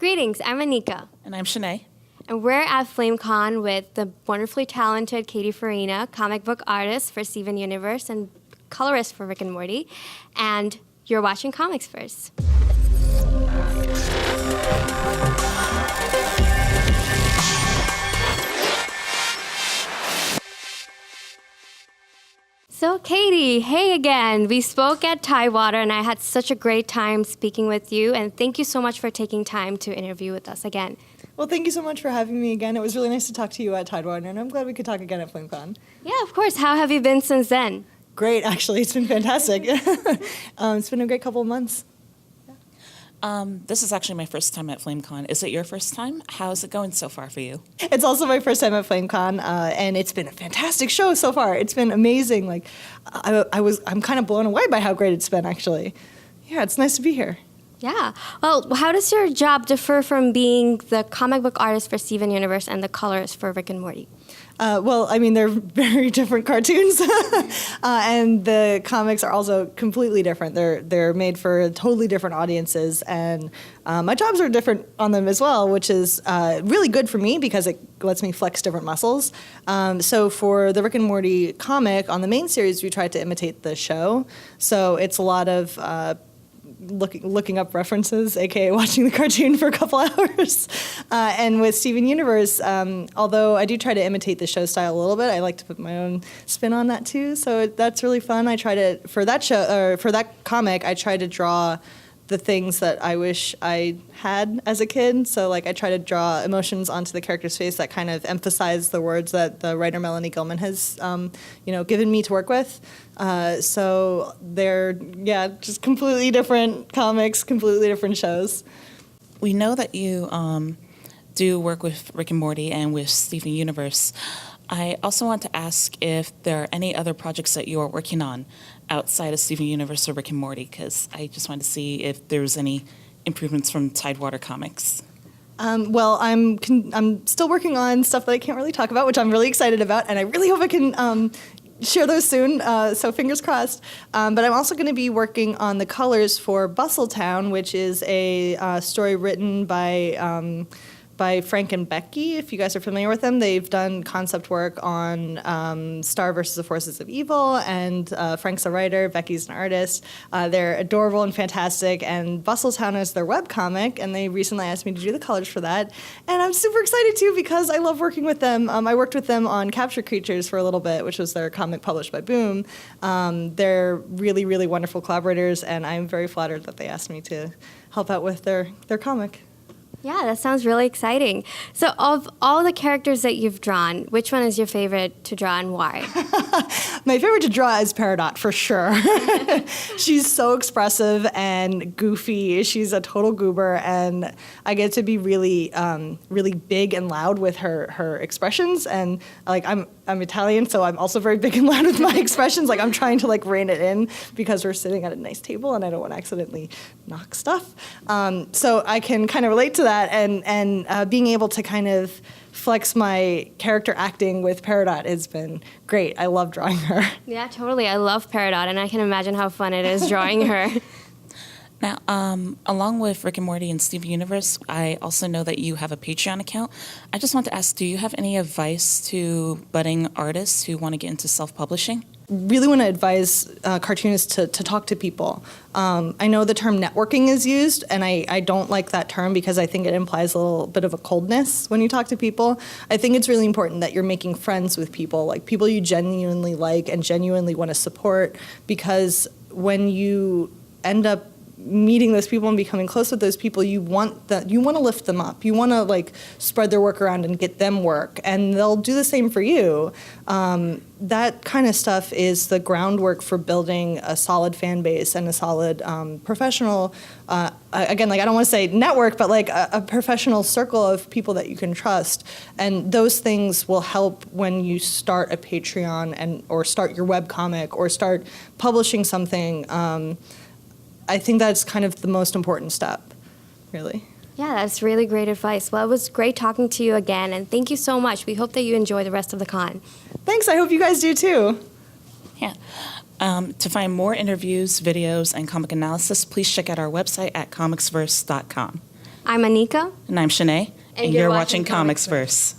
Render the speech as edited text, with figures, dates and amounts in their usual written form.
Greetings, I'm Anika. And I'm Schane. And we're at FlameCon with the wonderfully talented Katy Farina, comic book artist for Steven Universe and colorist for Rick and Morty. And you're watching Comics First. So Katy, hey again. We spoke at Tidewater and I had such a great time speaking with you, and thank you so much for taking time to interview with us again. Well, thank you so much for having me again. It was really nice to talk to you at Tidewater, and I'm glad we could talk again at FlameCon. Yeah, of course. How have you been since then? Great, actually. It's been fantastic. It's been a great couple of months. This is actually my first time at FlameCon. Is it your first time? How's it going so far for you? It's also my first time at FlameCon, and it's been a fantastic show so far. It's been amazing. Like, I'm kind of blown away by how great it's been, actually. Yeah, it's nice to be here. Yeah. Well, how does your job differ from being the comic book artist for Steven Universe and the colorist for Rick and Morty? Well, I mean, they're very different cartoons, and the comics are also completely different. They're made for totally different audiences, and my jobs are different on them as well, which is really good for me because it lets me flex different muscles. So for the Rick and Morty comic, on the main series, we tried to imitate the show. So it's a lot of looking up references, aka watching the cartoon for a couple hours. And with Steven Universe, although I do try to imitate the show style a little bit, I like to put my own spin on that too. So that's really fun. I try to, for that show, or for that comic, I try to draw the things that I wish I had as a kid. So like I try to draw emotions onto the character's face that kind of emphasize the words that the writer Melanie Gilman has, given me to work with. So they're, just completely different comics, completely different shows. We know that you do work with Rick and Morty and with Steven Universe. I also want to ask if there are any other projects that you are working on outside of Steven Universe or Rick and Morty, because I just wanted to see if there was any improvements from Tidewater Comics. Well, I'm still working on stuff that I can't really talk about, which I'm really excited about, and I really hope I can share those soon, so fingers crossed. But I'm also going to be working on the colors for Bustletown, which is a story written by Frank and Becky, if you guys are familiar with them. They've done concept work on Star versus the Forces of Evil, and Frank's a writer, Becky's an artist. They're adorable and fantastic, and Bustletown is their webcomic, and they recently asked me to do the colors for that. And I'm super excited too because I love working with them. I worked with them on Capture Creatures for a little bit, which was their comic published by Boom. They're really, really wonderful collaborators, and I'm very flattered that they asked me to help out with their comic. Yeah, that sounds really exciting. So of all the characters that you've drawn, which one is your favorite to draw and why? My favorite to draw is Peridot, for sure. She's so expressive and goofy. She's a total goober, and I get to be really, really big and loud with her expressions. And like I'm Italian, so I'm also very big and loud with my expressions. Like I'm trying to like rein it in because we're sitting at a nice table, and I don't want to accidentally knock stuff. So I can kind of relate to that, and being able to kind of flex my character acting with Peridot has been great. I love drawing her. Yeah, totally. I love Peridot, and I can imagine how fun it is drawing her. Now, along with Rick and Morty and Steven Universe, I also know that you have a Patreon account. I just want to ask, do you have any advice to budding artists who want to get into self-publishing? Really want to advise cartoonists to talk to people. I know the term networking is used, and I don't like that term because I think it implies a little bit of a coldness when you talk to people. I think it's really important that you're making friends with people, like people you genuinely like and genuinely want to support, because when you end up meeting those people and becoming close with those people, you want to lift them up. You want to like spread their work around and get them work, and they'll do the same for you. That kind of stuff is the groundwork for building a solid fan base and a solid professional, again, like I don't want to say network, but like a professional circle of people that you can trust. And those things will help when you start a Patreon or start your webcomic or start publishing something. I think that's kind of the most important step, really. Yeah, that's really great advice. Well, it was great talking to you again, and thank you so much. We hope that you enjoy the rest of the con. Thanks. I hope you guys do too. Yeah. To find more interviews, videos, and comic analysis, please check out our website at comicsverse.com. I'm Anika. And I'm Schane. And you're watching Comics Verse.